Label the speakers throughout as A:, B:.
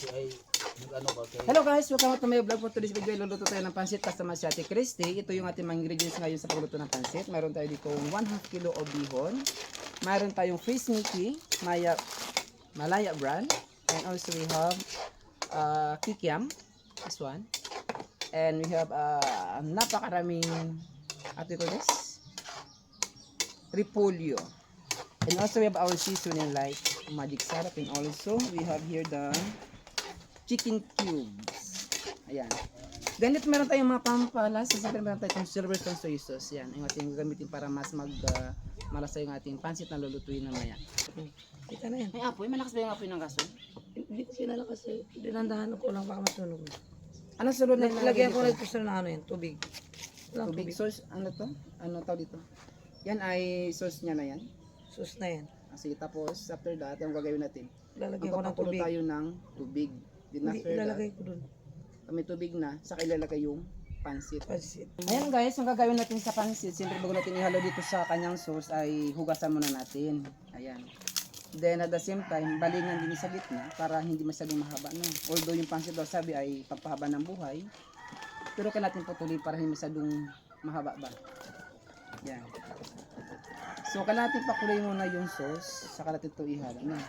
A: Hello guys, welcome to my vlog. For today's video, luluto tayo ng pansit customer si Ate Christy. Ito yung ating mga ingredients ngayon sa pagluto ng pansit. Mayroon tayo dito 1/2 kilo of bihon. Mayroon tayong fish Mickey, Malaya brand. And also we have kikiam, this one. And we have napakaraming, what do you call this? Repolyo. And also we have our seasoning like magic sarap. And also we have here the chicken cubes. Ayan. Then ito meron tayong mga pampalas. Siyempre meron tayong silverstone soy sauce. Yan. Yung ating gagamitin para mas malasa yung ating pansit na lulutuin namaya.
B: Kita na yan.
A: May apoy. Malakas ba yung apoy ng gaso?
B: Hindi ko pinalakas eh. Dinandahan ko lang baka masunog.
A: Ano sunod na
B: Lagyan ko na ito na ano yan, tubig. Walang
A: tubig sauce. Ano to? Ano tawag dito? Yan ay sauce niya na yan.
B: Sus na yan.
A: Sige, tapos after that, yung gagawin natin.
B: Lalagyan ko ng
A: Magpapakulo
B: tubig.
A: tayo ng tubig. Then
B: Hindi,
A: after that,
B: ilalagay ko dun.
A: may tubig na, saka ilalagay yung pansit.
B: Pansit.
A: Ayan guys, yung gagawin natin sa pansit, siyempre bago natin ihalo dito sa kanyang sauce ay hugasan muna natin. Ayan. Then at the same time, balingan din sa gitna para hindi masyadong mahaba. No? Although yung pansit daw sabi ay pampahaba ng buhay, pero kaya natin putulin para hindi masyadong mahaba ba. Ayan. So kaya natin pakulay muna yung sauce, saka natin ito ihalo. No?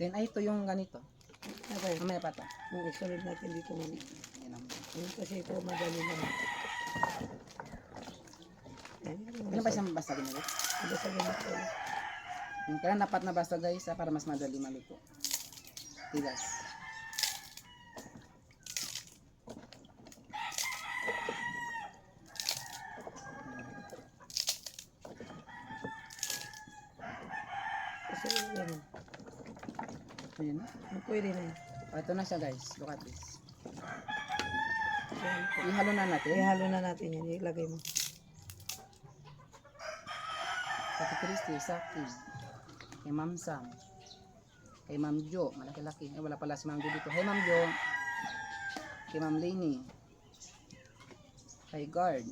A: Then ay ito yung ganito.
B: Okay.
A: Mamaya pa ito.
B: Yung isunod natin dito muna.
A: Ayan lang.
B: Kasi ito madali lang.
A: Ano ba siyang basta ginagawa?
B: Basta ganito.
A: Yung kaya dapat na basta guys para mas madali maluto. Tigas.
B: Kasi yan.
A: Ayan na.
B: Pwede na yan.
A: Ito na siya guys. Look at this.
B: Yan.
A: Ihalo na natin.
B: Ihalo na natin yan. Ilagay mo.
A: Sa Christy, Saki, kay Ma'am Sam, kay Ma'am Jo, malaki-laki. Wala pala si Ma'am Jo dito. Hey Ma'am Jo, kay Ma'am Lainey, kay Guard.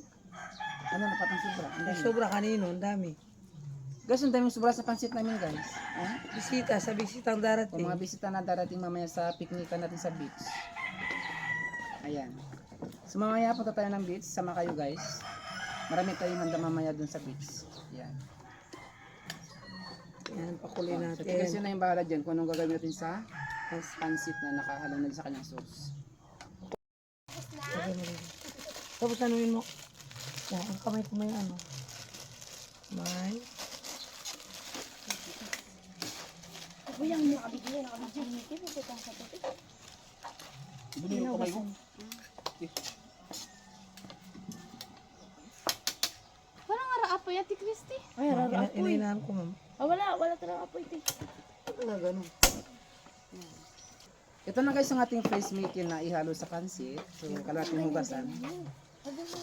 A: Ano na patang sobra? Ang dami.
B: Sobra kanino. Ang dami.
A: Guys, ang daming sobra sa pansit namin guys.
B: Bisita. Sa bisitang
A: Kung
B: darating.
A: mga bisita na darating mamaya sa piknikan natin sa beach. Ayan. So mamaya punta tayo ng beach. Sama kayo guys. Marami tayong handa mamaya dun sa beach. Ayan.
B: Yan. Pakulay
A: So tigas
B: natin.
A: yun na yung bahala dyan kung anong gagawin natin sa pansit na nakahalo na sa kanyang sauce.
B: Lagay mo dito. Tapos anuin mo. Yan. Ang kamay ko may ano. May.
C: Ako yung nakabigyan, nakabigyan ni Kim, ito kang sa tubig.
A: Ibigay mo kamay mo.
C: Parang nga apoy, Ate Christy.
B: Ay, inainahan ko ma'am.
C: Ah, wala talaga apoy, ito.
B: Wala ganun.
A: Ito na guys yung ating face making na ihalo sa pansit. So kalating hugasan.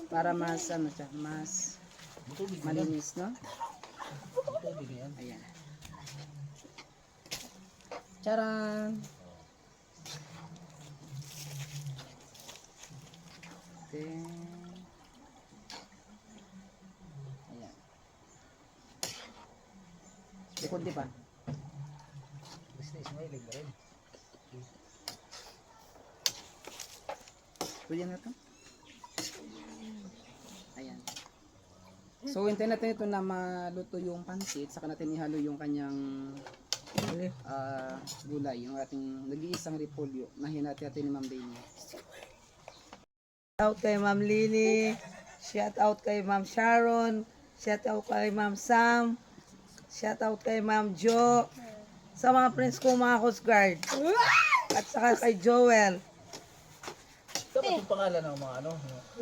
A: Para mas ano siya, mas malinis, no? Ayan. Charan! Then, ayan. Likod di pa. Pwede na ito? Ayan. So, hintayin natin ito na maluto yung pansit. Saka natin ihalo yung kanyang
B: Uli.
A: gulay. Yung ating nag-iisang repolyo. Nahinati natin ni Ma'am Bailey.
B: Shout out kay Ma'am Lini. Shout out kay Ma'am Sharon. Shout out kay Ma'am Sam. Shout out kay Ma'am Jo. Sa mga friends ko mga Coast Guard. At saka kay Joel.
D: Dapat yung pangalan ng mga ano.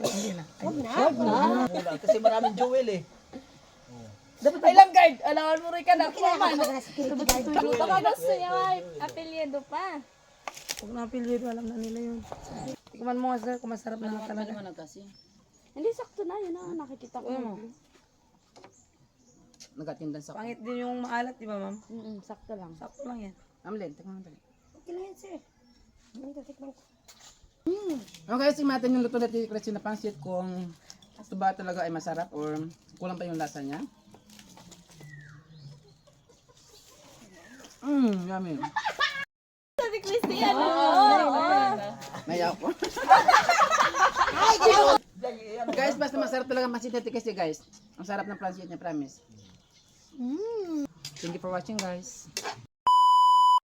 B: Hindi na.
D: Mula, kasi maraming Joel eh.
C: Dapat ay lang guard, alawan mo rin ka na. Tapos yung apelyido pa.
B: Huwag na apelyido, alam na nila yun. Tikman mo nga sir, kung masarap na talaga.
C: Hindi, sakto na, yun na, nakikita ko.
A: Nagatindan sa...
B: Pangit din yung maalat, di ba ma'am?
C: Sakto lang.
B: Sakto lang yan.
A: Ma'am Len, tingnan mo dali.
C: Okay lang yan, sir. Tikman ko.
A: Okay, simatin yung luto natin yung na pansit kung ito ba talaga ay masarap or kulang pa yung lasa niya. Yummy. May ako. Guys, basta masarap talaga pancit kasi guys. Ang sarap ng pancit niya, promise. Thank you for watching guys.